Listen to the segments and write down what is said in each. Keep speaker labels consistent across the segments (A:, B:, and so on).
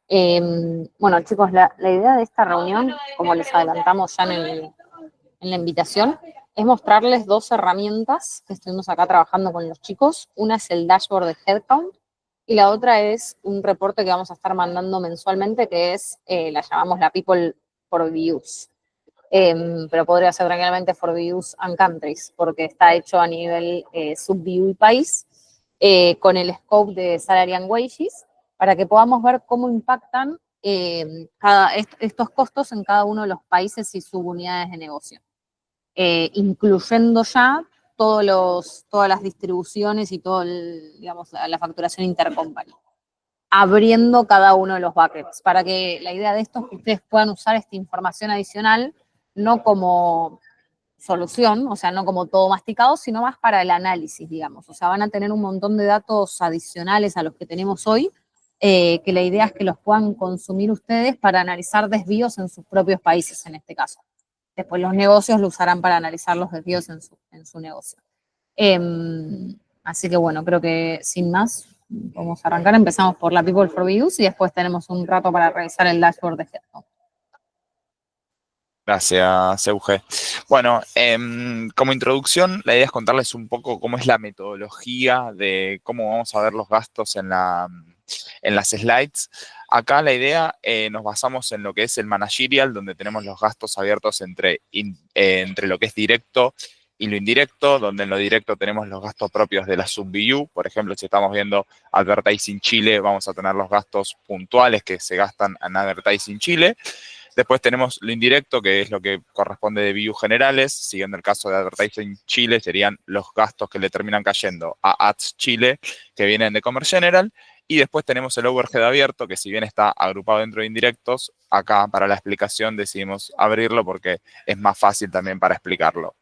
A: Bueno, chicos, la idea de esta reunión, como les adelantamos ya en la invitación, es mostrarles dos herramientas que estuvimos acá trabajando con los chicos. Una es el dashboard de Headcount y la otra es un reporte que vamos a estar mandando mensualmente, que es, la llamamos la People for Views. Pero podría ser tranquilamente for Views and Countries, porque está hecho a nivel sub-view y país, con el scope de Salary and Wages, para que podamos ver cómo impactan estos costos en cada uno de los países y subunidades de negocio, incluyendo ya todas las distribuciones y todo digamos, la facturación intercompany, abriendo cada uno de los buckets, para que la idea de esto es que ustedes puedan usar esta información adicional no como solución, o sea, no como todo masticado, sino más para el análisis, digamos. O sea, van a tener un montón de datos adicionales a los que tenemos hoy, que la idea es que los puedan consumir ustedes para analizar desvíos en sus propios países, en este caso. Después los negocios lo usarán para analizar los desvíos en su negocio. Eh, Así que bueno, creo que sin más, vamos a arrancar. Empezamos por la People for Views y después tenemos un rato para revisar el dashboard de Headcount.
B: Gracias, Euge. Bueno, como introducción, la idea es contarles un poco cómo es la metodología de cómo vamos a ver los gastos en las slides. Acá la idea, nos basamos en lo que es el managerial, donde tenemos los gastos abiertos entre lo que es directo y lo indirecto, donde en lo directo tenemos los gastos propios de la sub-BU. Por ejemplo, si estamos viendo Advertising Chile, vamos a tener los gastos puntuales que se gastan en Advertising Chile. Después tenemos lo indirecto, que es lo que corresponde de views generales. Siguiendo el caso de Advertising Chile, serían los gastos que le terminan cayendo a Ads Chile, que vienen de Commerce General. Y después tenemos el overhead abierto, que si bien está agrupado dentro de indirectos, acá para la explicación decidimos abrirlo porque es más fácil también para explicarlo.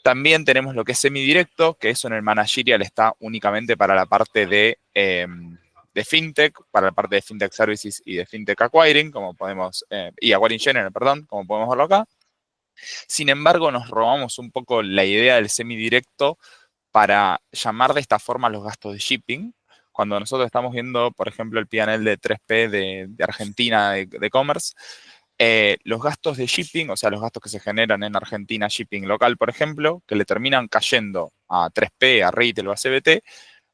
B: También tenemos lo que es semidirecto, que eso en el managerial está únicamente para la parte de FinTech, para la parte de FinTech Services y de FinTech Acquiring, como podemos, y Acquiring General, perdón, como podemos verlo acá. Sin embargo, nos robamos un poco la idea del semidirecto para llamar de esta forma los gastos de shipping. Cuando nosotros estamos viendo, por ejemplo, el P&L de 3P de Argentina de Commerce, los gastos de shipping, o sea, los gastos que se generan en Argentina shipping local, por ejemplo, que le terminan cayendo a 3P, a Retail o a CBT,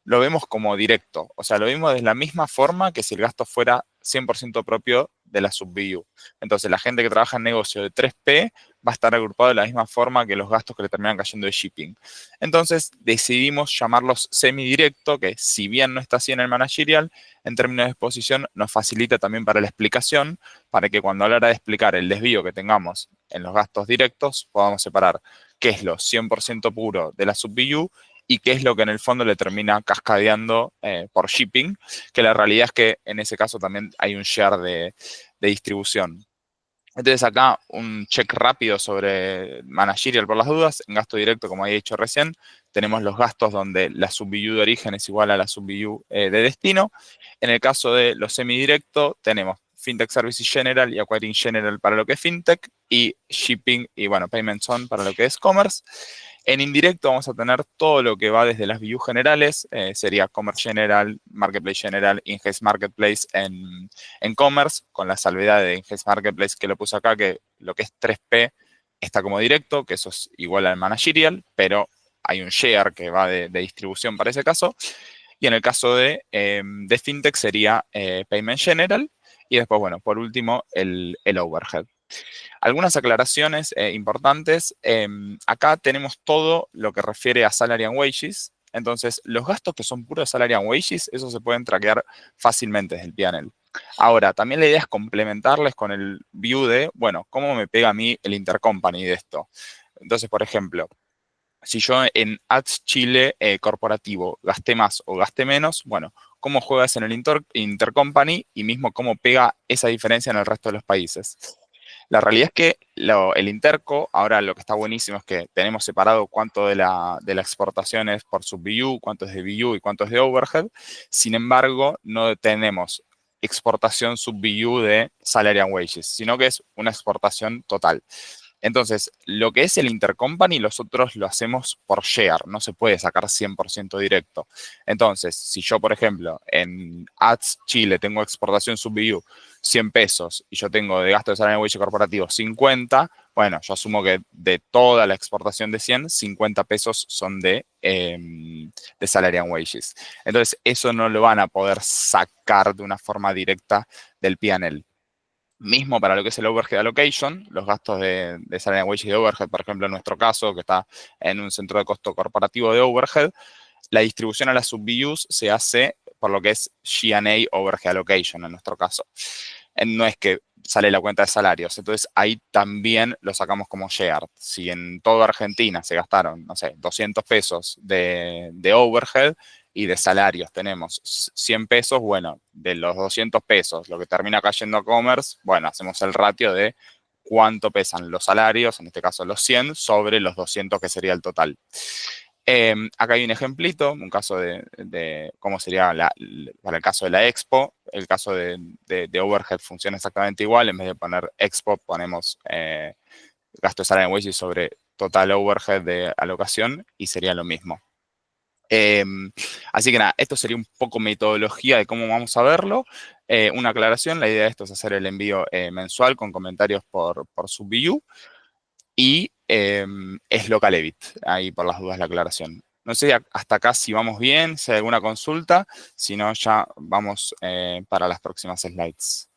B: lo vemos como directo. O sea, lo vemos de la misma forma que si el gasto fuera 100% propio de la sub-BU. Entonces, la gente que trabaja en negocio de 3P va a estar agrupado de la misma forma que los gastos que le terminan cayendo de shipping. Entonces, decidimos llamarlos semidirecto, que si bien no está así en el managerial, en términos de exposición nos facilita también para la explicación, para que cuando a la hora de explicar el desvío que tengamos en los gastos directos, podamos separar qué es lo 100% puro de la sub-BU y qué es lo que en el fondo le termina cascadeando por shipping, que la realidad es que en ese caso también hay un share de distribución. Entonces acá un check rápido sobre managerial por las dudas. En gasto directo, como he dicho recién, tenemos los gastos donde la sub-BU de origen es igual a la sub-BU de destino. En el caso de los semidirectos, tenemos FinTech Services General y Acquiring General para lo que es FinTech y Shipping y, bueno, Payments On para lo que es Commerce. En indirecto vamos a tener todo lo que va desde las views generales, sería Commerce General, Marketplace General, Ingest Marketplace en Commerce, con la salvedad de Ingest Marketplace que lo puse acá, que lo que es 3P está como directo, que eso es igual al managerial, pero hay un share que va de distribución para ese caso. Y en el caso de FinTech sería Payment General. Y después, bueno, por último, el overhead. Algunas aclaraciones importantes. Acá tenemos todo lo que refiere a Salary and Wages. Entonces, los gastos que son puros Salary and Wages, esos se pueden traquear fácilmente desde el P&L. Ahora, también la idea es complementarles con el view de, bueno, ¿cómo me pega a mí el intercompany de esto? Entonces, por ejemplo, si yo en Ads Chile corporativo gasté más o gasté menos, bueno, ¿cómo juegas en el intercompany y mismo cómo pega esa diferencia en el resto de los países? La realidad es que el Interco, ahora lo que está buenísimo es que tenemos separado cuánto de la exportación es por sub-BU, cuánto es de BU y cuánto es de overhead. Sin embargo, no tenemos exportación sub-BU de salary and wages, sino que es una exportación total. Entonces, lo que es el intercompany, nosotros lo hacemos por share, no se puede sacar 100% directo. Entonces, si yo, por ejemplo, en Ads Chile tengo exportación SubView 100 pesos y yo tengo de gasto de salario wage corporativo 50, bueno, yo asumo que de toda la exportación de 100, 50 pesos son de salary and wages. Entonces, eso no lo van a poder sacar de una forma directa del P&L. Mismo para lo que es el overhead allocation, los gastos de salary and wages y de overhead, por ejemplo, en nuestro caso, que está en un centro de costo corporativo de overhead, la distribución a las sub-BUs se hace por lo que es G&A overhead allocation en nuestro caso. No es que sale la cuenta de salarios, entonces ahí también lo sacamos como share. Si en toda Argentina se gastaron, no sé, 200 pesos de overhead, y de salarios tenemos 100 pesos, bueno, de los 200 pesos, lo que termina cayendo a commerce, bueno, hacemos el ratio de cuánto pesan los salarios, en este caso los 100, sobre los 200 que sería el total. Acá hay un ejemplito, un caso de cómo sería para el caso de la expo. El caso de overhead funciona exactamente igual. En vez de poner expo, ponemos gasto de salary and wages sobre total overhead de alocación y sería lo mismo. Así que nada, esto sería un poco metodología de cómo vamos a verlo. Una aclaración, la idea de esto es hacer el envío mensual con comentarios por SubView y es local edit, ahí por las dudas la aclaración. No sé hasta acá si vamos bien, si hay alguna consulta, si no ya vamos para las próximas slides.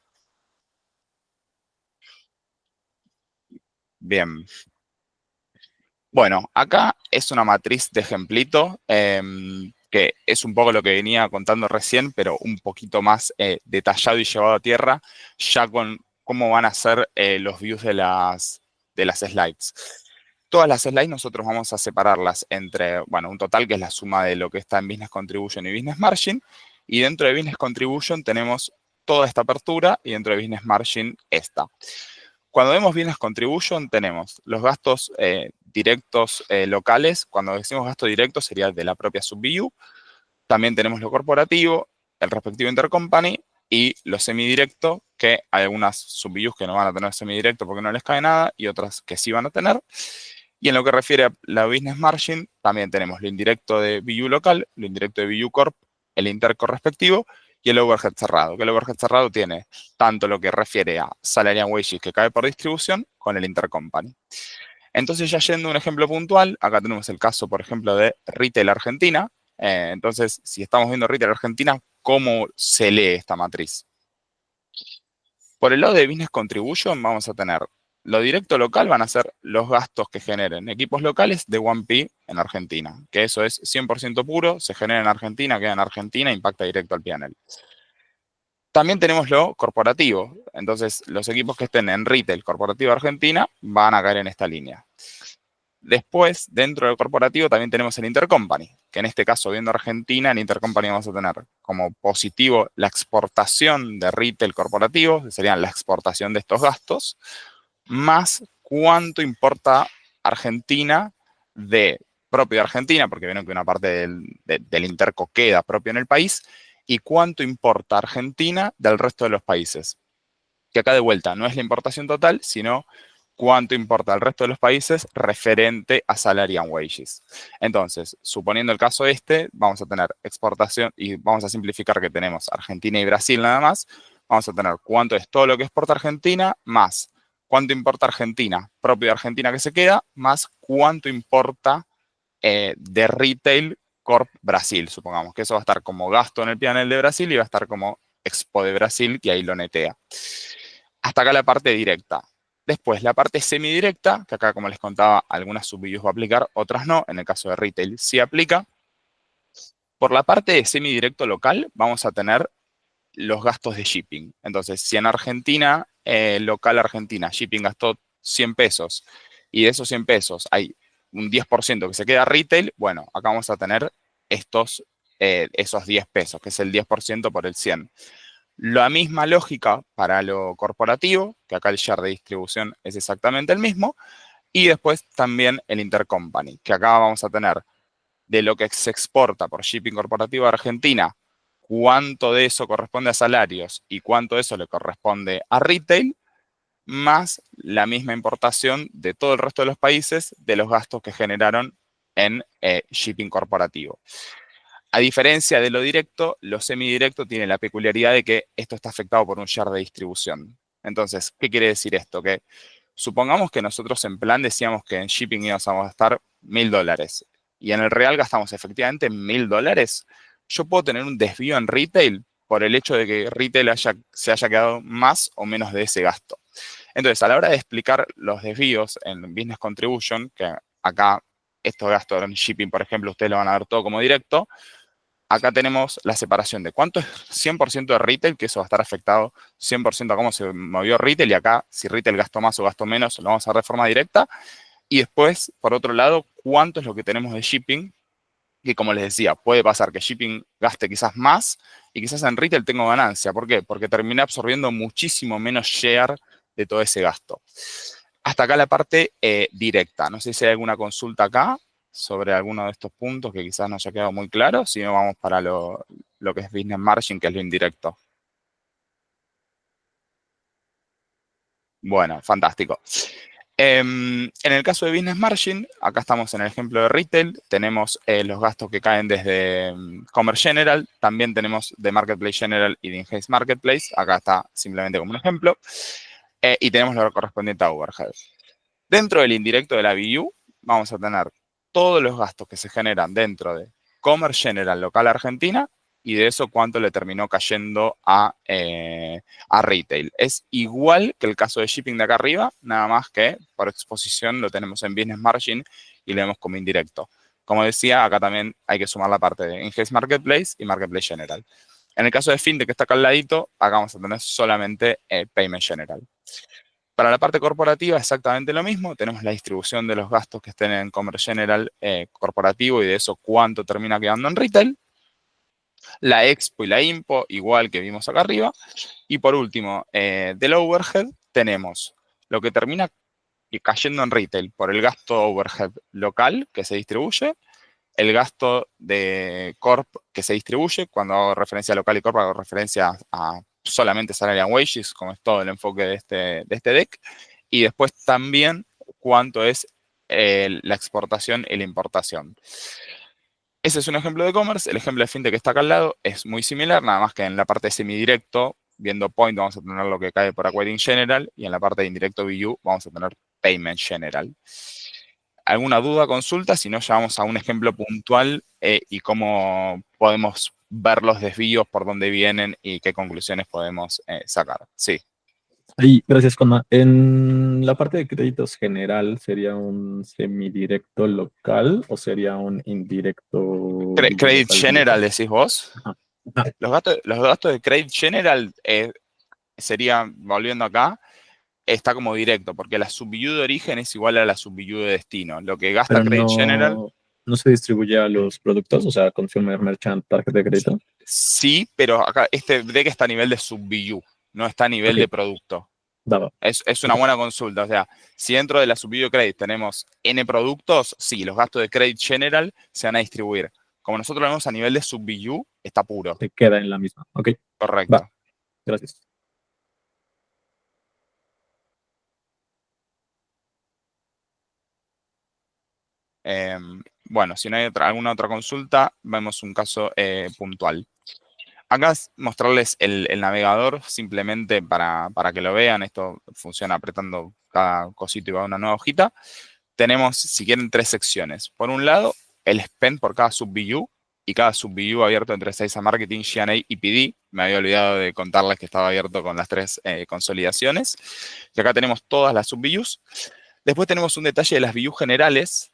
B: Bien. Bueno, acá es una matriz de ejemplito que es un poco lo que venía contando recién, pero un poquito más detallado y llevado a tierra, ya con cómo van a ser los views de las slides. Todas las slides nosotros vamos a separarlas entre, bueno, un total que es la suma de lo que está en Business Contribution y Business Margin, y dentro de Business Contribution tenemos toda esta apertura y dentro de Business Margin esta. Cuando vemos Business Contribution tenemos los gastos directos locales. Cuando decimos gasto directo sería de la propia SubView. También tenemos lo corporativo, el respectivo intercompany y lo semidirecto, que hay algunas SubViews que no van a tener semidirecto porque no les cae nada y otras que sí van a tener. Y en lo que refiere a la Business Margin, también tenemos lo indirecto de BU local, lo indirecto de BU Corp, el interco respectivo y el overhead cerrado. Que el overhead cerrado tiene tanto lo que refiere a salary and wages que cae por distribución con el intercompany. Entonces, ya yendo a un ejemplo puntual, acá tenemos el caso, por ejemplo, de Retail Argentina. Entonces, si estamos viendo Retail Argentina, ¿cómo se lee esta matriz? Por el lado de Business Contribution vamos a tener lo directo local, van a ser los gastos que generen equipos locales de 1P en Argentina, que eso es 100% puro, se genera en Argentina, queda en Argentina, impacta directo al P&L. También tenemos lo corporativo, entonces los equipos que estén en Retail Corporativo Argentina van a caer en esta línea. Después, dentro del corporativo también tenemos el intercompany, que en este caso, viendo Argentina, en intercompany vamos a tener como positivo la exportación de retail corporativo, que serían la exportación de estos gastos, más cuánto importa Argentina de propio de Argentina, porque vieron que una parte del interco queda propio en el país, y cuánto importa Argentina del resto de los países. Que acá de vuelta no es la importación total, sino cuánto importa el resto de los países referente a salary and wages. Entonces, suponiendo el caso este, vamos a tener exportación y vamos a simplificar que tenemos Argentina y Brasil nada más. Vamos a tener cuánto es todo lo que exporta Argentina, más cuánto importa Argentina, propio de Argentina que se queda, más cuánto importa de Retail Corp Brasil, supongamos que eso va a estar como gasto en el P&L de Brasil y va a estar como expo de Brasil, que ahí lo netea. Hasta acá la parte directa. Después, la parte semidirecta, que acá, como les contaba, algunas subvideos va a aplicar, otras no. En el caso de retail sí aplica. Por la parte de semidirecto local, vamos a tener los gastos de shipping. Entonces, si en Argentina, local Argentina, shipping gastó 100 pesos y de esos 100 pesos hay un 10% que se queda retail, bueno, acá vamos a tener esos 10 pesos, que es el 10% por el 100. La misma lógica para lo corporativo, que acá el share de distribución es exactamente el mismo, y después también el intercompany, que acá vamos a tener de lo que se exporta por shipping corporativo a Argentina, cuánto de eso corresponde a salarios y cuánto de eso le corresponde a retail, más la misma importación de todo el resto de los países de los gastos que generaron en shipping corporativo. A diferencia de lo directo, lo semidirecto tiene la peculiaridad de que esto está afectado por un share de distribución. Entonces, ¿qué quiere decir esto? Que supongamos que nosotros en plan decíamos que en shipping íbamos a gastar $1.000 y en el real gastamos efectivamente $1.000. Yo puedo tener un desvío en retail por el hecho de que retail se haya quedado más o menos de ese gasto. Entonces, a la hora de explicar los desvíos en Business Contribution, que acá estos gastos en shipping, por ejemplo, ustedes lo van a ver todo como directo, acá tenemos la separación de cuánto es 100% de retail, que eso va a estar afectado 100% a cómo se movió retail, y acá si retail gastó más o gastó menos, lo vamos a ver de forma directa. Y después, por otro lado, cuánto es lo que tenemos de shipping, que como les decía, puede pasar que shipping gaste quizás más y quizás en retail tengo ganancia. ¿Por qué? Porque terminé absorbiendo muchísimo menos share de todo ese gasto. Hasta acá la parte directa. No sé si hay alguna consulta acá sobre alguno de estos puntos que quizás no haya quedado muy claro. Si no, vamos para lo que es business margin, que es lo indirecto. Bueno, fantástico. En el caso de Business Margin, acá estamos en el ejemplo de retail, tenemos los gastos que caen desde Commerce General, también tenemos de Marketplace General y de Enhanced Marketplace, acá está simplemente como un ejemplo, y tenemos lo correspondiente a overhead. Dentro del indirecto de la BU, vamos a tener todos los gastos que se generan dentro de Commerce General local Argentina, y de eso cuánto le terminó cayendo a retail. Es igual que el caso de shipping de acá arriba, nada más que por exposición lo tenemos en business margin y lo vemos como indirecto. Como decía, acá también hay que sumar la parte de Enhanced Marketplace y Marketplace General. En el caso de FinTech, que está acá al ladito, acá vamos a tener solamente Payment General. Para la parte corporativa, exactamente lo mismo. Tenemos la distribución de los gastos que estén en Commerce General corporativo y de eso cuánto termina quedando en retail. La expo y la impo, igual que vimos acá arriba. Y por último, del overhead, tenemos lo que termina cayendo en retail por el gasto overhead local que se distribuye, el gasto de corp que se distribuye. Cuando hago referencia a local y corp, hago referencia a solamente salary and wages, como es todo el enfoque de este deck. Y después también cuánto es la exportación y la importación. Ese es un ejemplo de e-commerce. El ejemplo de fintech que está acá al lado es muy similar, nada más que en la parte de semidirecto, viendo point, vamos a tener lo que cae por Acquiring General, y en la parte de indirecto BU vamos a tener Payment General. ¿Alguna duda, consulta? Si no, ya vamos a un ejemplo puntual y cómo podemos ver los desvíos, por dónde vienen y qué conclusiones podemos sacar. Sí.
C: Ahí, gracias, Conma. En la parte de créditos general, ¿sería un semidirecto local o sería un indirecto
B: Credit
C: local
B: General,
C: directo?
B: decís vos.
C: Ajá. Ah,
B: Los gastos de Credit General sería, volviendo acá, está como directo, porque la sub-BU de origen es igual a la sub-BU de destino. Lo que gasta
C: pero
B: Credit General,
C: no se distribuye a los productos, o sea, consumer, merchant, tarjeta de crédito.
B: sí, pero acá este deck está a nivel de sub-BU, no está a nivel
C: Ok,
B: de producto.
C: daba.
B: Es una
C: Ok.
B: buena consulta. O sea, si dentro de la sub-BU de Credit tenemos N productos, sí, los gastos de Credit General se van a distribuir. Como nosotros lo vemos a nivel de sub-BU, está puro.
C: Se queda en la misma. Ok, va.
B: Correcto.
C: Gracias.
B: Bueno, si no hay alguna otra consulta, vemos un caso puntual. Acá es mostrarles el navegador simplemente para que lo vean. Esto funciona apretando cada cosito y va a una nueva hojita. Tenemos, si quieren, tres secciones. Por un lado, el spend por cada sub-BU y cada sub-BU abierto entre Sales and Marketing, G&A y PD. Me había olvidado de contarles que estaba abierto con las tres consolidaciones. Y acá tenemos todas las sub-BUs. Después tenemos un detalle de las BU generales,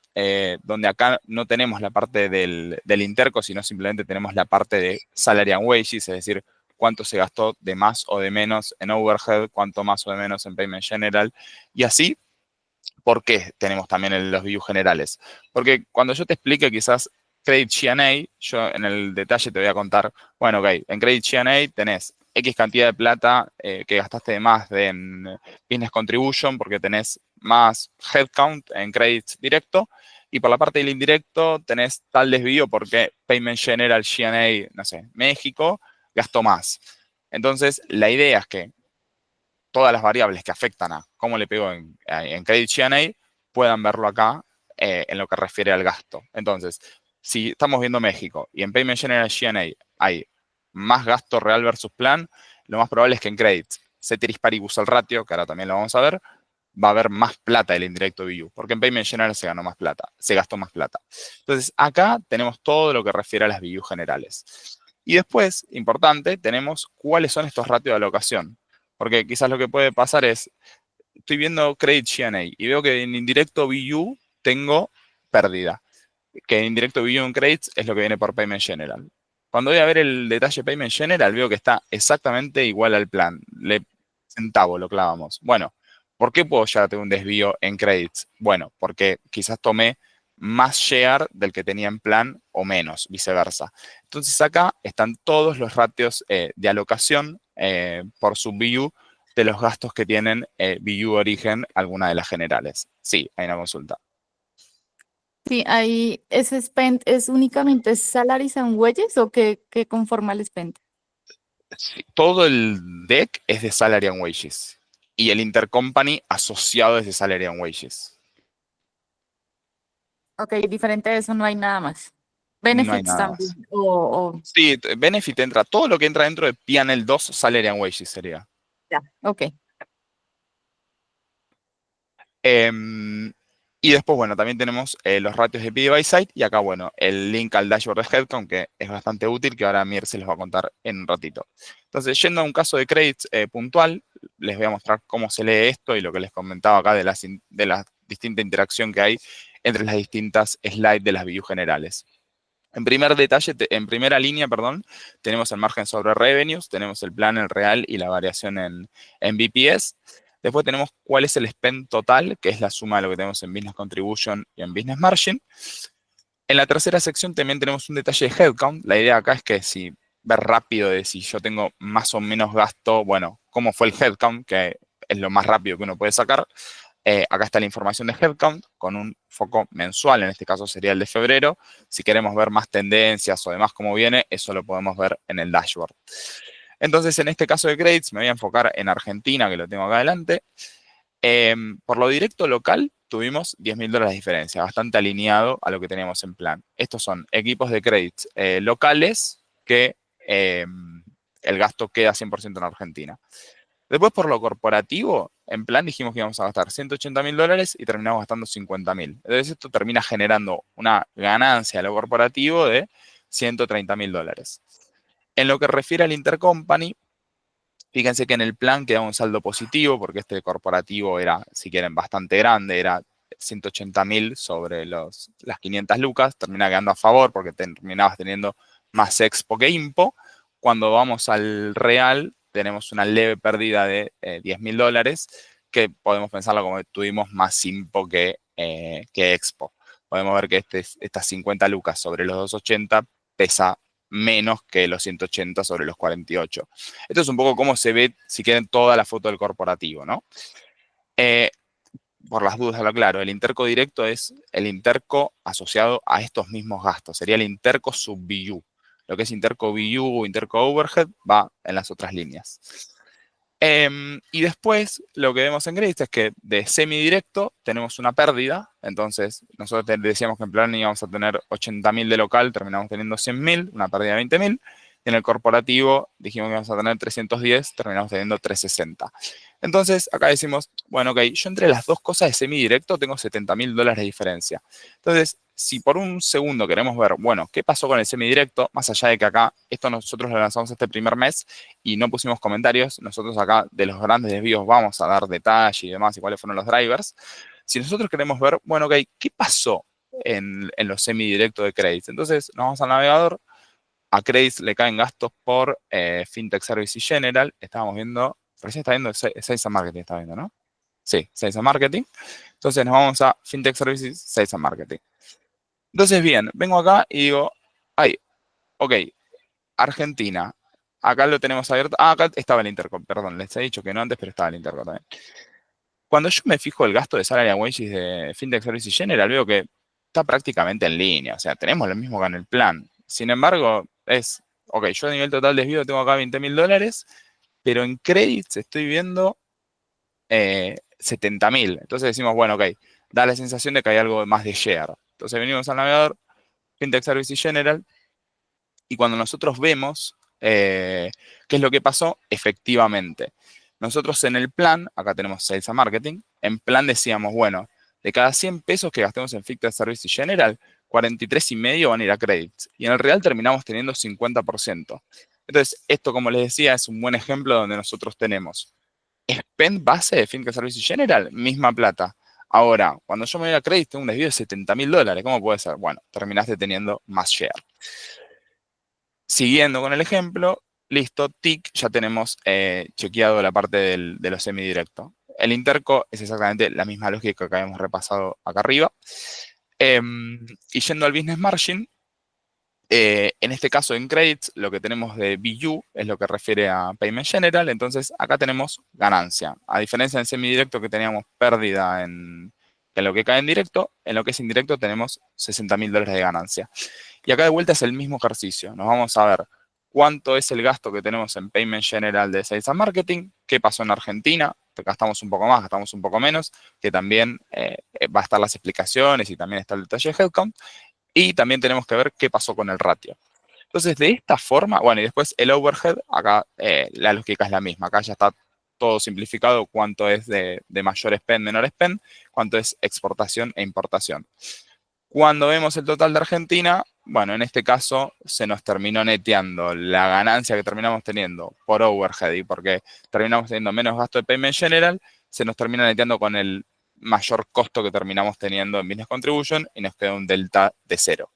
B: donde acá no tenemos la parte del interco, sino simplemente tenemos la parte de salary and wages, es decir, cuánto se gastó de más o de menos en overhead, cuánto más o de menos en payment general, y así. ¿Por qué tenemos también los views generales? Porque cuando yo te explique quizás Credit G&A, yo en el detalle te voy a contar, bueno, ok, en Credit G&A tenés X cantidad de plata que gastaste de más en Business Contribution porque tenés más headcount en Credit directo, y por la parte del indirecto tenés tal desvío porque Payment General G&A, no sé, México, gastó más. Entonces, la idea es que todas las variables que afectan a cómo le pegó en Credit G&A, puedan verlo acá en lo que refiere al gasto. Entonces, si estamos viendo México y en Payment General G&A hay más gasto real versus plan, lo más probable es que en Credits, ceteris paribus el ratio, que ahora también lo vamos a ver, va a haber más plata del indirecto BU, porque en Payment General se ganó más plata, se gastó más plata. Entonces, acá tenemos todo lo que refiere a las BU generales. Y después, importante, tenemos cuáles son estos ratios de alocación. Porque quizás lo que puede pasar es, estoy viendo Credit G&A y veo que en indirecto BU tengo pérdida. Que en indirecto BU en Credits es lo que viene por Payment General. Cuando voy a ver el detalle Payment General, veo que está exactamente igual al plan. Centavo lo clavamos. Bueno, ¿por qué puedo ya tener un desvío en Credits? Bueno, porque quizás tomé más share del que tenía en plan o menos, viceversa. Entonces acá están todos los ratios de alocación por sub BU de los gastos que tienen BU origen, alguna de las generales. Sí, hay una consulta.
D: Sí, ahí ese spend es únicamente salaries and wages o que conforma el spend.
B: Sí, todo el deck es de Salary and Wages y el intercompany asociado es de Salary and Wages.
D: Ok, diferente de eso no hay nada más.
B: No hay
D: Benefits
B: nada más.
D: también. O
B: Sí, Benefit entra, todo lo que entra dentro de P&L 2 Salary and Wages sería.
D: ya, ok.
B: Y después, bueno, también tenemos los ratios de PI by site y acá, bueno, el link al dashboard de Headcount, que es bastante útil, que ahora Mir se les va a contar en un ratito. Entonces, yendo a un caso de credits puntual, les voy a mostrar cómo se lee esto y lo que les comentaba acá de la distinta interacción que hay entre las distintas slides de las views generales. En primer detalle, en primera línea, perdón, tenemos el margen sobre revenues, tenemos el plan, el real y la variación en BPS. Después tenemos cuál es el spend total, que es la suma de lo que tenemos en Business Contribution y en Business Margin. En la tercera sección también tenemos un detalle de Headcount. La idea acá es que si ver rápido de si yo tengo más o menos gasto, bueno, cómo fue el Headcount, que es lo más rápido que uno puede sacar. Acá está la información de Headcount con un foco mensual, en este caso sería el de febrero. Si queremos ver más tendencias o demás cómo viene, eso lo podemos ver en el dashboard. Entonces, en este caso de Credits, me voy a enfocar en Argentina, que lo tengo acá adelante. Por lo directo local, tuvimos $10.000 de diferencia, bastante alineado a lo que teníamos en plan. Estos son equipos de Credits locales que el gasto queda 100% en Argentina. Después, por lo corporativo, en plan dijimos que íbamos a gastar $180.000 y terminamos gastando 50.000. Entonces, esto termina generando una ganancia a lo corporativo de $130.000. En lo que refiere al intercompany, fíjense que en el plan queda un saldo positivo, porque este corporativo era, si quieren, bastante grande, era 180.000 sobre las 500 lucas, termina quedando a favor porque terminabas teniendo más expo que impo. Cuando vamos al real, tenemos una leve pérdida de $10.000, que podemos pensarlo como que tuvimos más impo que expo. Podemos ver que estas 50 lucas sobre los 280 pesa menos que los 180 sobre los 48. Esto es un poco cómo se ve, si quieren, toda la foto del corporativo, ¿no? Por las dudas, lo claro, el interco directo es el interco asociado a estos mismos gastos. Sería el interco sub-BU. Lo que es interco BU o interco overhead va en las otras líneas. Y después, lo que vemos en Credits es que de semidirecto tenemos una pérdida. Entonces, nosotros decíamos que en plan íbamos a tener 80.000 de local, terminamos teniendo 100.000, una pérdida de 20.000. Y en el corporativo dijimos que íbamos a tener 310, terminamos teniendo 360. Entonces, acá decimos, bueno, ok, yo entre las dos cosas de semidirecto tengo $70.000 de diferencia. Entonces, si por un segundo queremos ver, bueno, ¿qué pasó con el semidirecto? Más allá de que acá, esto nosotros lo lanzamos este primer mes y no pusimos comentarios, nosotros acá de los grandes desvíos vamos a dar detalle y demás y cuáles fueron los drivers. Si nosotros queremos ver, bueno, ok, ¿qué pasó en los semidirectos de Credits? Entonces, nos vamos al navegador, a Credits le caen gastos por Fintech Services General, estábamos viendo, recién está viendo Sales and Marketing, está viendo, ¿no? Sí, Sales and Marketing. Entonces nos vamos a Fintech Services, Sales and Marketing. Entonces, bien, vengo acá y digo, ay, ok, Argentina. Acá lo tenemos abierto. Ah, acá estaba el Intercom, perdón, les he dicho que no antes, pero estaba el Intercom también. Cuando yo me fijo el gasto de salary and wages de Fintech Services General, veo que está prácticamente en línea. O sea, tenemos lo mismo que en el plan. Sin embargo, ok, yo a nivel total desvío tengo acá $20.000, pero en credits estoy viendo 70.000. Entonces decimos, bueno, ok, da la sensación de que hay algo más de share. Entonces venimos al navegador, Fintech Services General, y cuando nosotros vemos qué es lo que pasó, efectivamente. Nosotros en el plan, acá tenemos Sales and Marketing, en plan decíamos, bueno, de cada 100 pesos que gastemos en Fintech Services General, 43,5 van a ir a credits. Y en el real terminamos teniendo 50%. Entonces, esto, como les decía, es un buen ejemplo donde nosotros tenemos spend base de Fintech Services General, misma plata. Ahora, cuando yo me voy a credit, tengo un desvío de $70.000. ¿Cómo puede ser? Bueno, terminaste teniendo más share. Siguiendo con el ejemplo, listo, TIC, ya tenemos chequeado la parte de los semidirectos. El interco es exactamente la misma lógica que habíamos repasado acá arriba. Y yendo al business margin, en este caso en credits, lo que tenemos de BU es lo que refiere a Payment General. Entonces, acá tenemos ganancia. A diferencia en semidirecto que teníamos pérdida en lo que cae en directo, en lo que es indirecto tenemos $60.000 de ganancia. Y acá de vuelta es el mismo ejercicio. Nos vamos a ver cuánto es el gasto que tenemos en Payment General de Sales and Marketing, qué pasó en Argentina, gastamos un poco más, gastamos un poco menos, que también va a estar las explicaciones y también está el detalle de headcount. Y también tenemos que ver qué pasó con el ratio. Entonces, de esta forma, bueno, y después el overhead, acá la lógica es la misma. Acá ya está todo simplificado, cuánto es de mayor spend, menor spend, cuánto es exportación e importación. Cuando vemos el total de Argentina, bueno, en este caso se nos terminó neteando la ganancia que terminamos teniendo por overhead y porque terminamos teniendo menos gasto de Payment General, se nos termina neteando con el mayor costo que terminamos teniendo en Business Contribution y nos queda un delta de 0.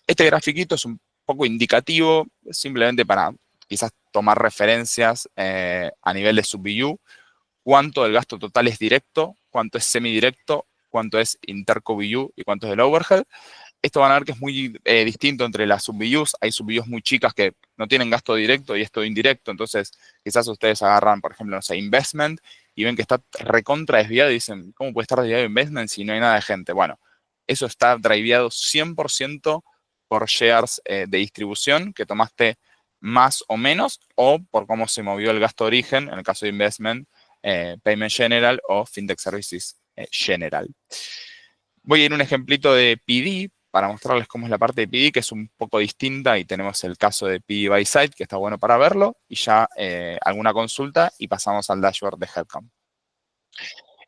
B: Este grafiquito es un poco indicativo, simplemente para quizás tomar referencias a nivel de sub-BU, cuánto del gasto total es directo, cuánto es semidirecto, cuánto es interco-BU y cuánto es del overhead. Esto van a ver que es muy distinto entre las sub-BUs. Hay sub-BUs muy chicas que no tienen gasto directo y es todo indirecto. Entonces, quizás ustedes agarran, por ejemplo, no sé, investment y ven que está recontra desviado y dicen, ¿cómo puede estar desviado investment si no hay nada de gente? Bueno, eso está driveado 100% por shares de distribución que tomaste más o menos o por cómo se movió el gasto de origen, en el caso de investment, Payment General o Fintech Services General. Voy a ir a un ejemplito de PD para mostrarles cómo es la parte de PD, que es un poco distinta, y tenemos el caso de PD by site, que está bueno para verlo, y ya alguna consulta, y pasamos al dashboard de Headcount.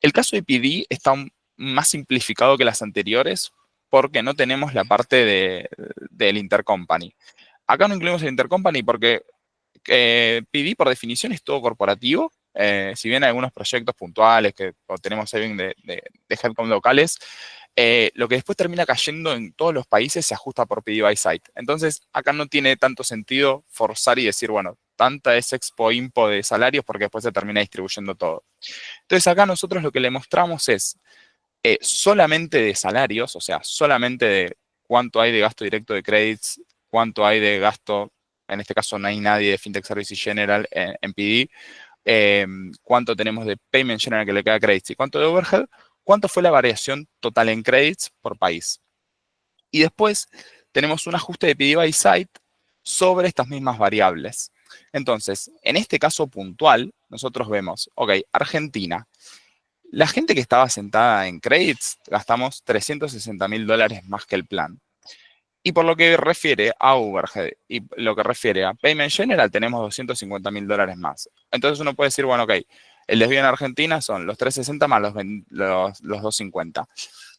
B: El caso de PD está más simplificado que las anteriores, porque no tenemos la parte del intercompany. Acá no incluimos el intercompany porque PD, por definición, es todo corporativo. Si bien hay algunos proyectos puntuales que tenemos saving de headcount locales, lo que después termina cayendo en todos los países se ajusta por PD by site. Entonces, acá no tiene tanto sentido forzar y decir, bueno, tanta es expo-impo de salarios porque después se termina distribuyendo todo. Entonces, acá nosotros lo que le mostramos es solamente de salarios, o sea, solamente de cuánto hay de gasto directo de credits, cuánto hay de gasto, en este caso no hay nadie de Fintech Services General en PD, cuánto tenemos de Payment General que le queda credits y cuánto de overhead, cuánto fue la variación total en credits por país. Y después tenemos un ajuste de PD by site sobre estas mismas variables. Entonces, en este caso puntual, nosotros vemos, ok, Argentina. La gente que estaba sentada en credits, gastamos $360.000 más que el plan. Y por lo que refiere a overhead y lo que refiere a Payment General, tenemos $250.000 más. Entonces uno puede decir, bueno, ok, el desvío en Argentina son los 360 más los 250.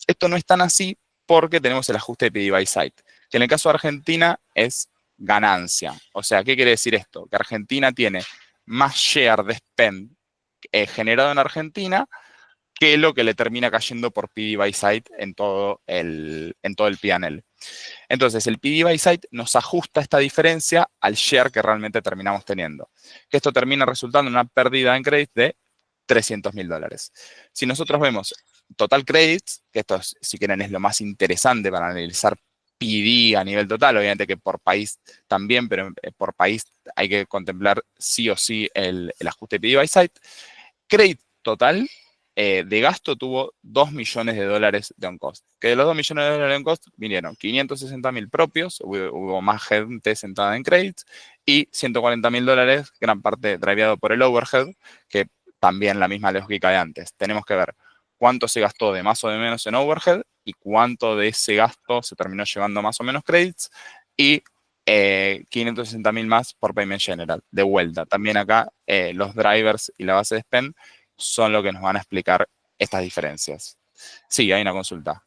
B: Esto no es tan así porque tenemos el ajuste de PD by site, que en el caso de Argentina es ganancia. O sea, ¿qué quiere decir esto? Que Argentina tiene más share de spend generado en Argentina que lo que le termina cayendo por PD by site en todo el P&L. Entonces, el PD by site nos ajusta esta diferencia al share que realmente terminamos teniendo. Que esto termina resultando en una pérdida en credits de $300.000. Si nosotros vemos total credits, que esto si quieren es lo más interesante para analizar PD a nivel total, obviamente que por país también, pero por país hay que contemplar sí o sí el ajuste de PD by site. Credit total de gasto tuvo $2 millones de on-cost. Que de los $2 millones de on-cost vinieron 560.000 propios, hubo más gente sentada en credits, y $140.000, gran parte driveado por el overhead, que también la misma lógica de antes. Tenemos que ver cuánto se gastó de más o de menos en overhead y cuánto de ese gasto se terminó llevando más o menos credits y 560.000 más por Payment General. De vuelta, también acá los drivers y la base de spend son lo que nos van a explicar estas diferencias. Sí, hay una consulta.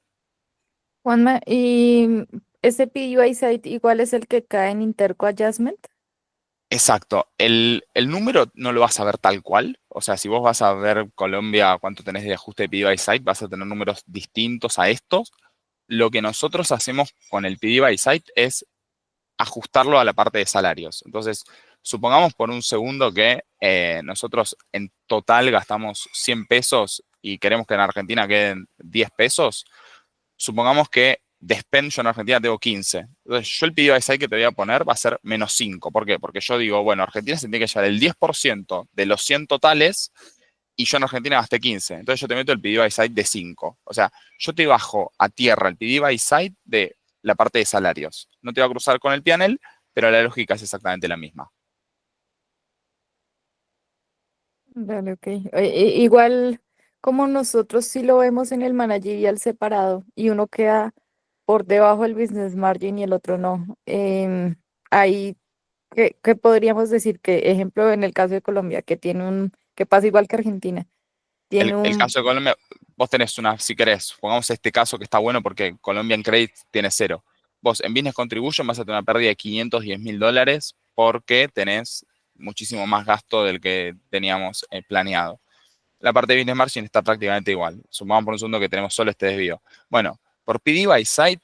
D: Juanma, ¿y ese PUI site igual es el que cae en Interco Adjustment?
B: Exacto. El número no lo vas a ver tal cual. O sea, si vos vas a ver Colombia, cuánto tenés de ajuste de PD by site, vas a tener números distintos a estos. Lo que nosotros hacemos con el PD by site es ajustarlo a la parte de salarios. Entonces, supongamos por un segundo que nosotros en total gastamos 100 pesos y queremos que en Argentina queden 10 pesos. Supongamos que de spend yo en Argentina tengo 15. Entonces, yo el PD by site que te voy a poner va a ser menos 5. ¿Por qué? Porque yo digo, bueno, Argentina se tiene que llevar el 10% de los 100 totales y yo en Argentina gasté 15. Entonces, yo te meto el PD by site de 5. O sea, yo te bajo a tierra el PD by site de la parte de salarios. No te va a cruzar con el P&L, pero la lógica es exactamente la misma.
D: Dale, ok. Igual como nosotros sí lo vemos en el managerial separado y uno queda por debajo del business margin y el otro no. Ahí, ¿qué podríamos decir? Que ejemplo en el caso de Colombia, que pasa igual que Argentina, tiene
B: El caso de Colombia, vos tenés una, si querés, pongamos este caso que está bueno porque Colombian Credit tiene 0. Vos en Business Contribution vas a tener una pérdida de $510.000 porque tenés muchísimo más gasto del que teníamos planeado. La parte de Business Margin está prácticamente igual. Sumamos por un segundo que tenemos solo este desvío. Bueno, por PD by Site,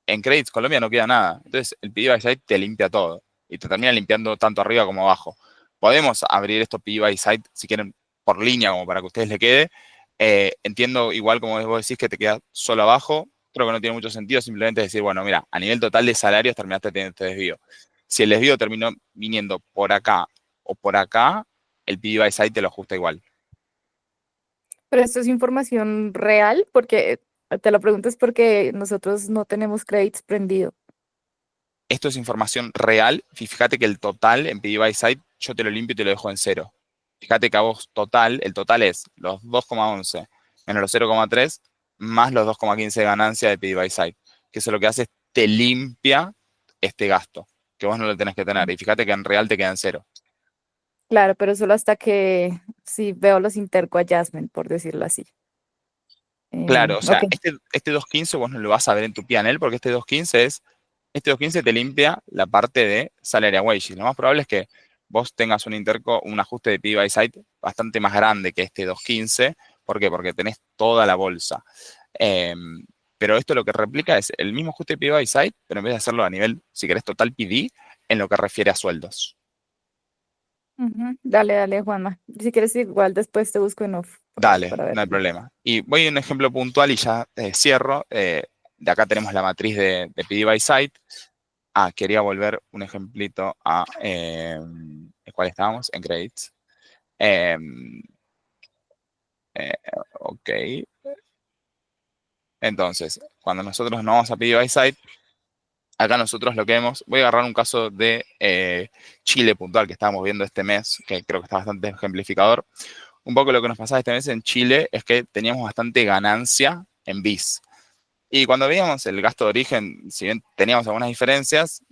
B: en Credits Colombia no queda nada. Entonces, el PD by Site te limpia todo y te termina limpiando tanto arriba como abajo. Podemos abrir esto PD by Site, si quieren, por línea, como para que a ustedes les quede. Entiendo, igual como vos decís, que te queda solo abajo. Creo que no tiene mucho sentido simplemente decir, bueno, mira, a nivel total de salarios terminaste teniendo este desvío. Si el desvío terminó viniendo por acá o por acá, el PD by Site te lo ajusta igual.
D: Pero esto es información real, porque te lo pregunto es porque nosotros no tenemos créditos prendido.
B: Esto es información real. Fíjate que el total en PD by Site yo te lo limpio y te lo dejo en 0. Fíjate que a vos el total es los 2,11 menos los 0,3 más los 2,15 de ganancia de PD by Site. Que eso lo que hace es te limpia este gasto, que vos no lo tenés que tener. Y fíjate que en real te queda en 0.
D: Claro, pero solo hasta que sí veo los Interco Adjustment, por decirlo así.
B: Claro, o sea,
D: Ok.
B: este 2,15 vos no lo vas a ver en tu P&L porque este 2,15 te limpia la parte de salary and wages. Lo más probable es que vos tengas un ajuste de P by site bastante más grande que este 2,15. ¿Por qué? Porque tenés toda la bolsa. Pero esto lo que replica es el mismo ajuste de P by site, pero en vez de hacerlo a nivel, si querés, total PD, en lo que refiere a sueldos.
D: Ujú. Dale, dale, Juanma. Si quieres, igual después te busco en off
B: Dale,
D: para
B: no hay
D: ver.
B: problema. Y voy a un ejemplo puntual y ya cierro. De acá tenemos la matriz de PD by site. Quería volver un ejemplito a ¿cuál estábamos? En credits. Ok. Entonces, cuando nosotros nos vamos a PD by site, acá nosotros lo que vemos, voy a agarrar un caso de Chile puntual que estábamos viendo este mes, que creo que está bastante ejemplificador. Un poco lo que nos pasaba este mes en Chile es que teníamos bastante ganancia en BIS. Y cuando veíamos el gasto de origen, si bien teníamos algunas diferencias,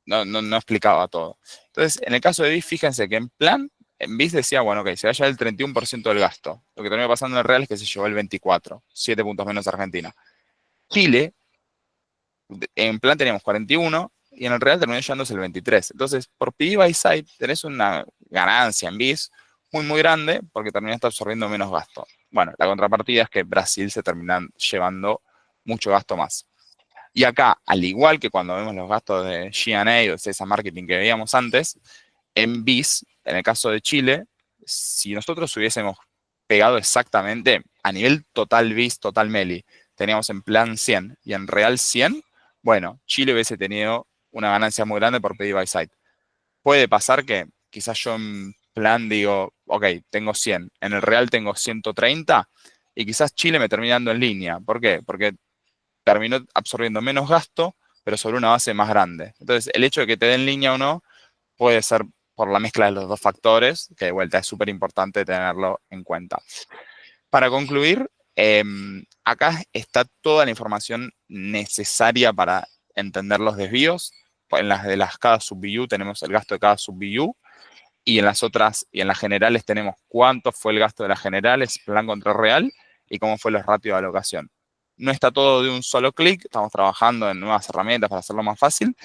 B: no explicaba todo. Entonces, en el caso de BIS, fíjense que en BIS decía, bueno, ok, se va a llevar el 31% del gasto. Lo que terminó pasando en el real es que se llevó el 24%, 7 puntos menos Argentina. Chile, en plan teníamos 41 y en el real terminó llevándose el 23. Entonces, por PB by site tenés una ganancia en BIS muy, muy grande porque terminaste absorbiendo menos gasto. Bueno, la contrapartida es que Brasil se termina llevando mucho gasto más. Y acá, al igual que cuando vemos los gastos de G&A o Sales and Marketing que veíamos antes, en BIS, en el caso de Chile, si nosotros hubiésemos pegado exactamente a nivel total BIS, total MELI, teníamos en plan 100 y en real 100, bueno, Chile hubiese tenido una ganancia muy grande por PD by site. Puede pasar que quizás yo en plan digo, ok, tengo 100, en el real tengo 130 y quizás Chile me termina dando en línea. ¿Por qué? Porque terminó absorbiendo menos gasto, pero sobre una base más grande. Entonces, el hecho de que te den línea o no puede ser por la mezcla de los dos factores, que de vuelta es súper importante tenerlo en cuenta. Para concluir, acá está toda la información necesaria para entender los desvíos. En las de cada sub-BU tenemos el gasto de cada sub-BU, y en las otras, y en las generales tenemos cuánto fue el gasto de las generales, plan contra real, y cómo fue los ratios de alocación. No está todo de un solo clic, estamos trabajando en nuevas herramientas para hacerlo más fácil,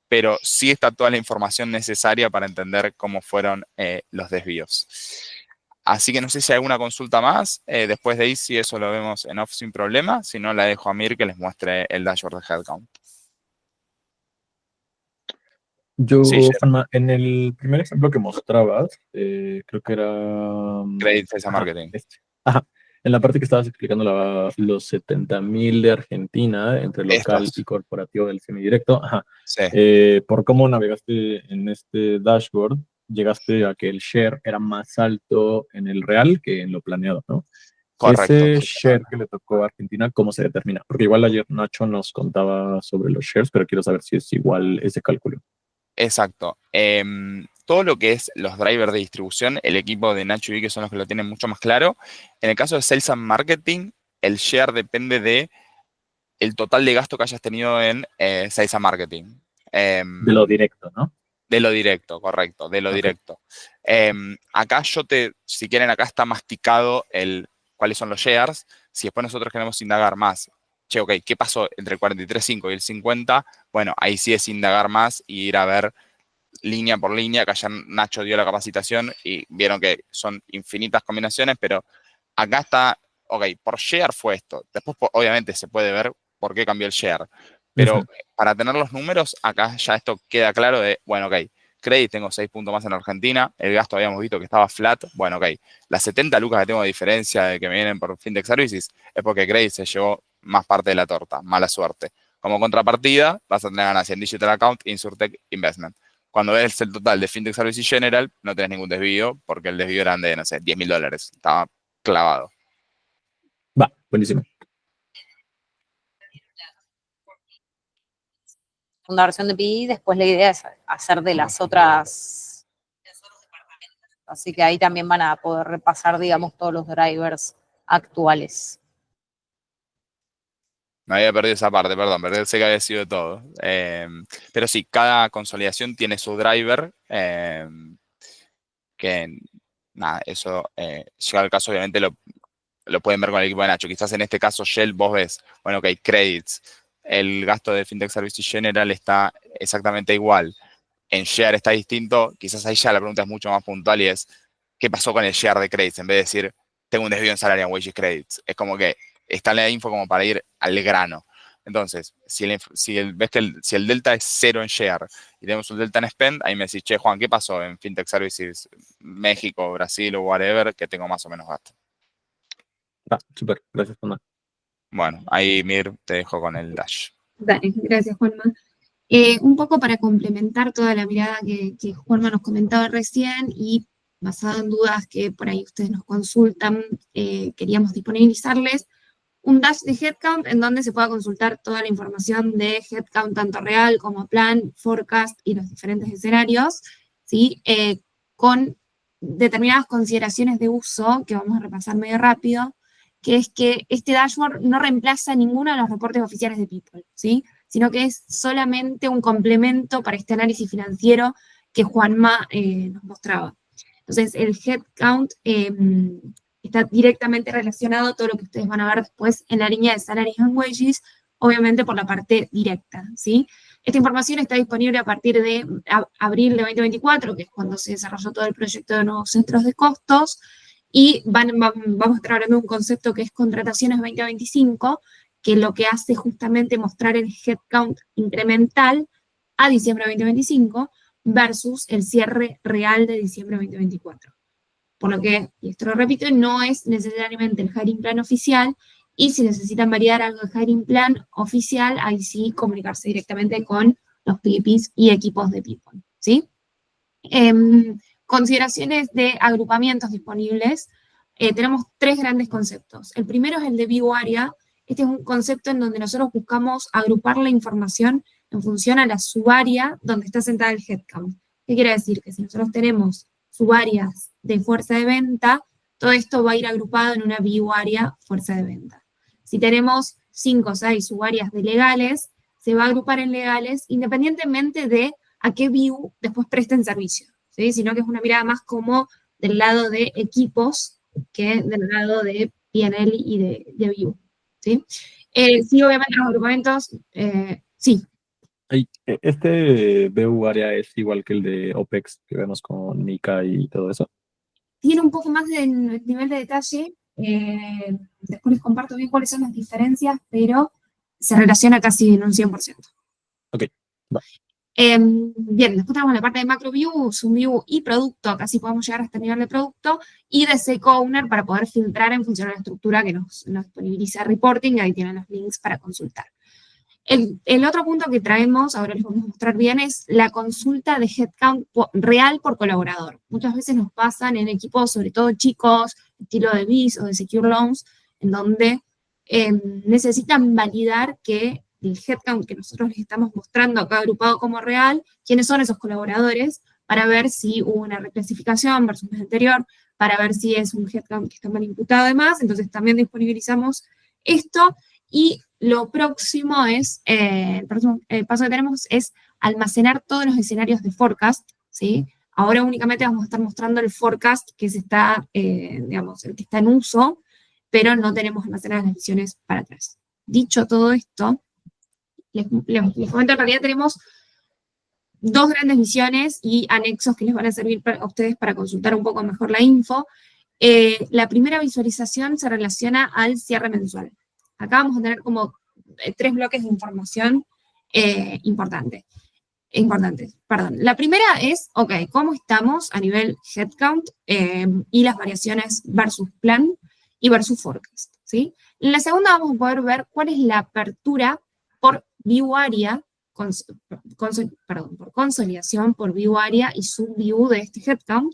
B: pero sí está toda la información necesaria para entender cómo fueron los desvíos. Así que no sé si hay alguna consulta más. Después de ahí, si eso lo vemos en off sin problema. Si no, la dejo a Mir que les muestre el dashboard de headcount.
C: Yo,
B: Sí,
C: Juanma, en el primer ejemplo que mostrabas, creo que era...
B: Credit Sales and
C: Ajá,
B: Marketing.
C: Ajá, en la parte que estabas explicando los 70.000 de Argentina entre local
B: Estos.
C: y corporativo del semidirecto, ajá,
B: Sí.
C: por cómo navegaste en este dashboard, llegaste a que el share era más alto en el real que en lo planeado, ¿no?
B: Correcto.
C: Ese share que le tocó a Argentina, ¿cómo se determina? Porque igual ayer Nacho nos contaba sobre los shares, pero quiero saber si es igual ese cálculo.
B: Exacto. Todo lo que es los drivers de distribución, el equipo de Nacho y que son los que lo tienen mucho más claro. En el caso de Sales and Marketing, el share depende de el total de gasto que hayas tenido en Sales and Marketing.
C: De lo directo, ¿no?
B: De lo directo, correcto, de lo
C: Ok.
B: directo. Acá si quieren, acá está masticado cuáles son los shares. Si después nosotros queremos indagar más, che, ok, ¿qué pasó entre el 43.5 y el 50? Bueno, ahí sí es indagar más y ir a ver línea por línea, que ayer Nacho dio la capacitación y vieron que son infinitas combinaciones, pero acá está, ok, por share fue esto. Después, obviamente, se puede ver por qué cambió el share. Pero
C: Ujú.
B: para tener los números, acá ya esto queda claro de, bueno, ok, credit tengo 6 puntos más en Argentina, el gasto habíamos visto que estaba flat, bueno, ok, las 70 lucas que tengo de diferencia de que me vienen por Fintech Services es porque credit se llevó más parte de la torta, mala suerte. Como contrapartida, vas a tener ganancia en Digital Account, Insurtech, Investment. Cuando ves el total de Fintech Services General, no tenés ningún desvío, porque el desvío eran de, no sé, $10.000. Estaba clavado.
C: Va, buenísimo.
A: Segunda versión de PI, después la idea es hacer de las otras. Así que ahí también van a poder repasar, digamos, todos los drivers actuales.
B: Me había perdido esa parte, perdón, sé que había sido todo. Pero sí, cada consolidación tiene su driver, que nada, eso, llega al caso, obviamente lo pueden ver con el equipo de Nacho. Quizás en este caso, Shell, vos ves, bueno, ok, credits, el gasto de Fintech Services General está exactamente igual. En share está distinto, quizás ahí ya la pregunta es mucho más puntual y es, ¿qué pasó con el share de credits? En vez de decir, tengo un desvío en salary and wages credits. Es como que está la info como para ir al grano. Entonces, si el delta es 0 en share y tenemos un delta en spend, ahí me decís, che, Juan, ¿qué pasó en Fintech Services México, Brasil o whatever que tengo más o menos gasto?
C: Ah, súper, gracias, Juanma.
B: Bueno, ahí Mir, te dejo con el dash.
E: Dale, gracias, Juanma. Un poco para complementar toda la mirada que Juanma nos comentaba recién y basado en dudas que por ahí ustedes nos consultan, queríamos disponibilizarles un dash de headcount en donde se pueda consultar toda la información de headcount, tanto real como plan, forecast y los diferentes escenarios, ¿sí? Con determinadas consideraciones de uso que vamos a repasar medio rápido, que es que este dashboard no reemplaza ninguno de los reportes oficiales de People, ¿sí? Sino que es solamente un complemento para este análisis financiero que Juanma nos mostraba. Entonces, el headcount está directamente relacionado a todo lo que ustedes van a ver después en la línea de Salaries and Wages, obviamente por la parte directa, ¿sí? Esta información está disponible a partir de abril de 2024, que es cuando se desarrolló todo el proyecto de nuevos centros de costos, y vamos a estar hablando de un concepto que es contrataciones 2025, que lo que hace justamente mostrar el headcount incremental a diciembre de 2025 versus el cierre real de diciembre de 2024. Por lo que, y esto lo repito, no es necesariamente el hiring plan oficial, y si necesitan validar algo de hiring plan oficial, ahí sí comunicarse directamente con los PPs y equipos de People, ¿sí? Consideraciones de agrupamientos disponibles. Tenemos 3 grandes conceptos. El primero es el de View Area. Este es un concepto en donde nosotros buscamos agrupar la información en función a la subárea donde está sentada el headcount. ¿Qué quiere decir? Que si nosotros tenemos subáreas de fuerza de venta, todo esto va a ir agrupado en una view área fuerza de venta. Si tenemos 5 o 6 subáreas de legales, se va a agrupar en legales independientemente de a qué view después presten servicio, ¿sí? Sino que es una mirada más como del lado de equipos que del lado de P&L y de view, ¿sí? Sí, obviamente los agrupamientos, sí.
C: Este BU área es igual que el de OPEX que vemos con Nika y todo eso.
E: Tiene un poco más de nivel de detalle. Después les comparto bien cuáles son las diferencias, pero se relaciona casi en un 100%.
C: Ok, va.
E: Bien, después tenemos la parte de macro view, zoom view y producto. Acá sí podemos llegar a este nivel de producto. Y de C-Owner para poder filtrar en función de la estructura que nos disponibiliza reporting. Ahí tienen los links para consultar. El otro punto que traemos, ahora les vamos a mostrar bien, es la consulta de headcount real por colaborador. Muchas veces nos pasan en equipos, sobre todo chicos, estilo de BIS o de Secure Loans, en donde necesitan validar que el headcount que nosotros les estamos mostrando acá agrupado como real, quiénes son esos colaboradores, para ver si hubo una reclasificación versus mes anterior, para ver si es un headcount que está mal imputado además. Entonces también disponibilizamos esto. Y lo próximo es, el próximo paso que tenemos es almacenar todos los escenarios de forecast, ¿sí? Ahora únicamente vamos a estar mostrando el forecast que se está, digamos, el que está en uso, pero no tenemos almacenadas las visiones para atrás. Dicho todo esto, les comento, en realidad tenemos 2 grandes visiones y anexos que les van a servir a ustedes para consultar un poco mejor la info. La primera visualización se relaciona al cierre mensual. Acá vamos a tener como 3 bloques de información importantes. La primera es, ok, ¿cómo estamos a nivel headcount y las variaciones versus plan y versus forecast? ¿Sí? En la segunda vamos a poder ver cuál es la apertura por view área, por consolidación por view área y subview de este headcount.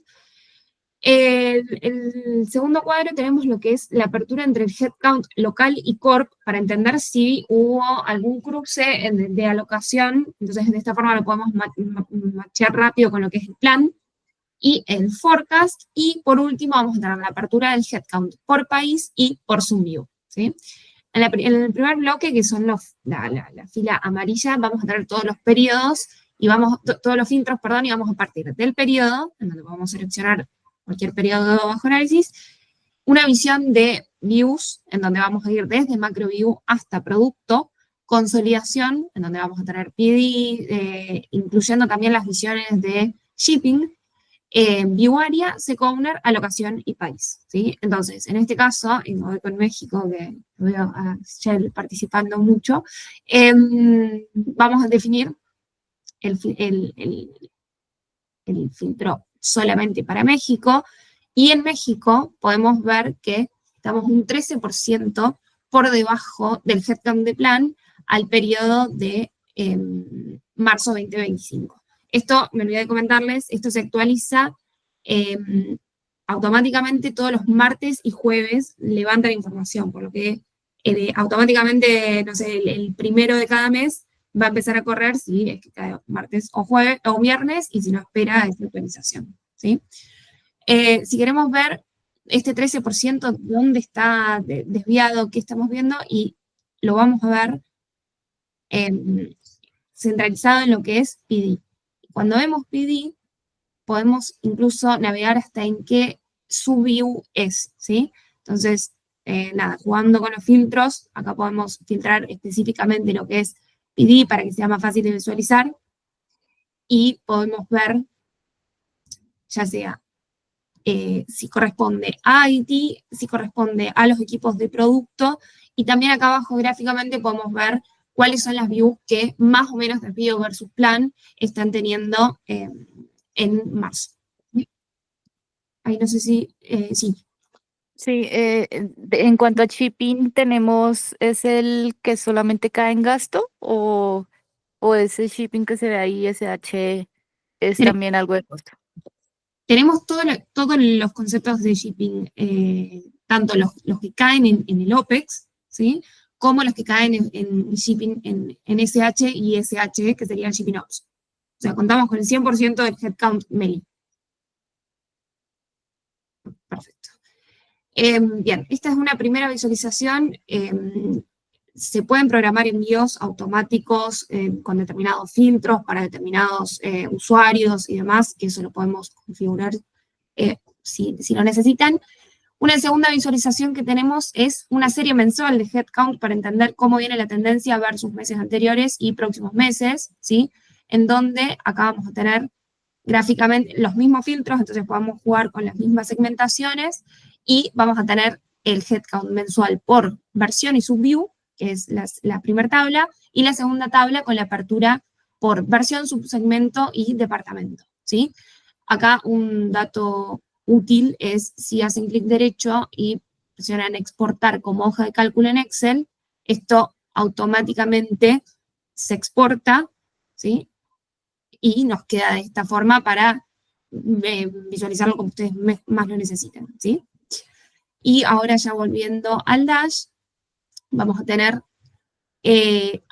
E: El segundo cuadro tenemos lo que es la apertura entre el headcount local y corp para entender si hubo algún cruce de alocación. Entonces, de esta forma lo podemos machear rápido con lo que es el plan y el forecast. Y por último, vamos a tener la apertura del headcount por país y por subview, ¿sí? En el primer bloque, que son la fila amarilla, vamos a tener todos los periodos y todos los filtros, perdón, y vamos a partir del periodo, en donde podemos seleccionar cualquier periodo bajo análisis, una visión de views, en donde vamos a ir desde macro view hasta producto, consolidación, en donde vamos a tener PD, incluyendo también las visiones de shipping, view área, C-Owner, alocación y país, ¿sí? Entonces, en este caso, y me voy con México, que veo a Shell participando mucho, vamos a definir el filtro solamente para México, y en México podemos ver que estamos un 13% por debajo del headcount de plan al periodo de marzo 2025. Esto, me olvidé de comentarles, esto se actualiza automáticamente todos los martes y jueves, levanta la información, por lo que automáticamente, no sé, el primero de cada mes va a empezar a correr si es que cada martes o jueves o viernes, y si no espera esa actualización, ¿sí? Si queremos ver este 13%, dónde está desviado, qué estamos viendo, y lo vamos a ver centralizado en lo que es PD. Cuando vemos PD, podemos incluso navegar hasta en qué subview es, ¿sí? Entonces, nada, jugando con los filtros, acá podemos filtrar específicamente lo que es PD para que sea más fácil de visualizar, y podemos ver ya sea si corresponde a IT, si corresponde a los equipos de producto, y también acá abajo gráficamente podemos ver cuáles son las views que más o menos desvío versus plan están teniendo en marzo. Ahí no sé si, sí.
D: Sí, en cuanto a shipping, ¿es el que solamente cae en gasto o ese shipping que se ve ahí, SH, es
E: Pero
D: también algo de costo?
E: tenemos todos los conceptos de shipping, tanto los que caen en el OPEX, ¿sí? Como los que caen en shipping en SH y SH, que serían shipping ops, sea, contamos con el 100% del headcount Meli. Perfecto. Bien, esta es una primera visualización. Se pueden programar envíos automáticos con determinados filtros para determinados usuarios y demás, que eso lo podemos configurar si lo necesitan. Una segunda visualización que tenemos es una serie mensual de headcount para entender cómo viene la tendencia versus meses anteriores y próximos meses, ¿sí? En donde acá vamos a tener gráficamente los mismos filtros, entonces podemos jugar con las mismas segmentaciones y vamos a tener el headcount mensual por versión y subview, que es la primera tabla, y la segunda tabla con la apertura por versión, subsegmento y departamento, ¿sí? Acá un dato útil es si hacen clic derecho y presionan exportar como hoja de cálculo en Excel, esto automáticamente se exporta, ¿sí? Y nos queda de esta forma para visualizarlo como ustedes más lo necesiten, ¿sí? Y ahora ya volviendo al Dash, vamos a tener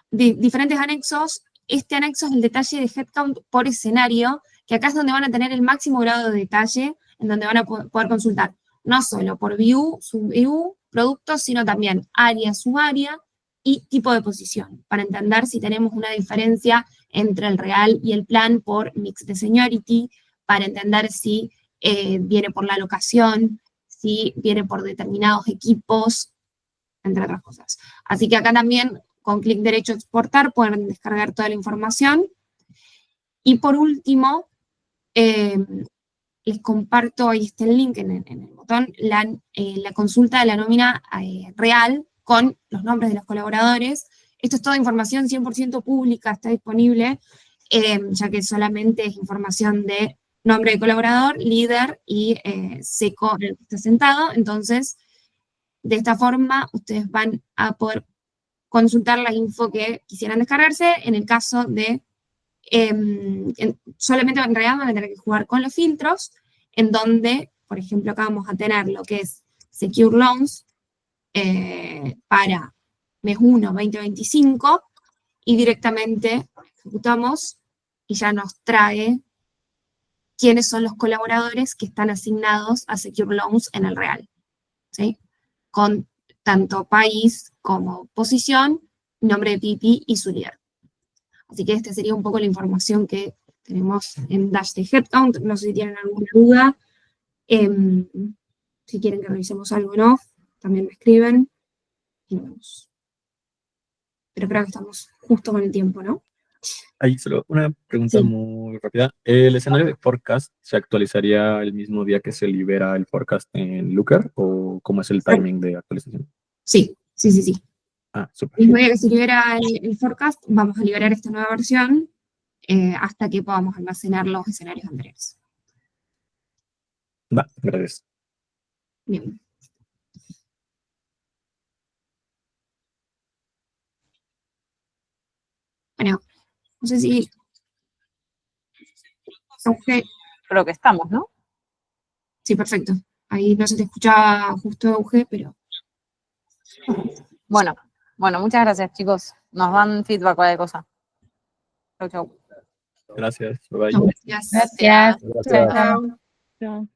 E: diferentes anexos. Este anexo es el detalle de headcount por escenario, que acá es donde van a tener el máximo grado de detalle, en donde van a poder consultar no solo por view, subview, productos, sino también área, subárea y tipo de posición, para entender si tenemos una diferencia entre el real y el plan por mix de seniority, para entender si viene por la locación, si viene por determinados equipos, entre otras cosas. Así que acá también, con clic derecho exportar, pueden descargar toda la información. Y por último, les comparto, ahí está el link en el botón, la consulta de la nómina real con los nombres de los colaboradores. Esto es toda información 100% pública, está disponible, ya que solamente es información de nombre de colaborador, líder y seco en el que está sentado. Entonces, de esta forma, ustedes van a poder consultar la info que quisieran descargarse. En el caso de, solamente en realidad van a tener que jugar con los filtros, en donde, por ejemplo, acá vamos a tener lo que es Secure Loans para mes 1, 2025, y directamente ejecutamos y ya nos trae quiénes son los colaboradores que están asignados a Secure Loans en el real, ¿sí? Con tanto país como posición, nombre de PP y su líder. Así que esta sería un poco la información que tenemos en Dash de Headcount. No sé si tienen alguna duda. Si quieren que revisemos algo o no, también me escriben. Y vemos. Pero creo que estamos justo con el tiempo, ¿no?
C: Ahí solo una pregunta
E: Sí.
C: muy rápida. ¿El escenario de forecast se actualizaría el mismo día que se libera el forecast en Looker o cómo es el timing de actualización?
E: Sí.
C: Ah, súper.
E: El mismo día que se libera el forecast, vamos a liberar esta nueva versión hasta que podamos almacenar los escenarios anteriores.
C: Va, gracias.
E: Bien. Bueno, no sé si... Auge,
A: Creo que estamos, ¿no?
E: sí, perfecto. Ahí no se te escuchaba justo Auge, pero...
A: Bueno, muchas gracias, chicos. Nos dan feedback, cualquier cosa. Chau, chau.
C: Gracias. Bye bye.
E: No, gracias.
D: Gracias.
C: Gracias.
D: Chao. Chao.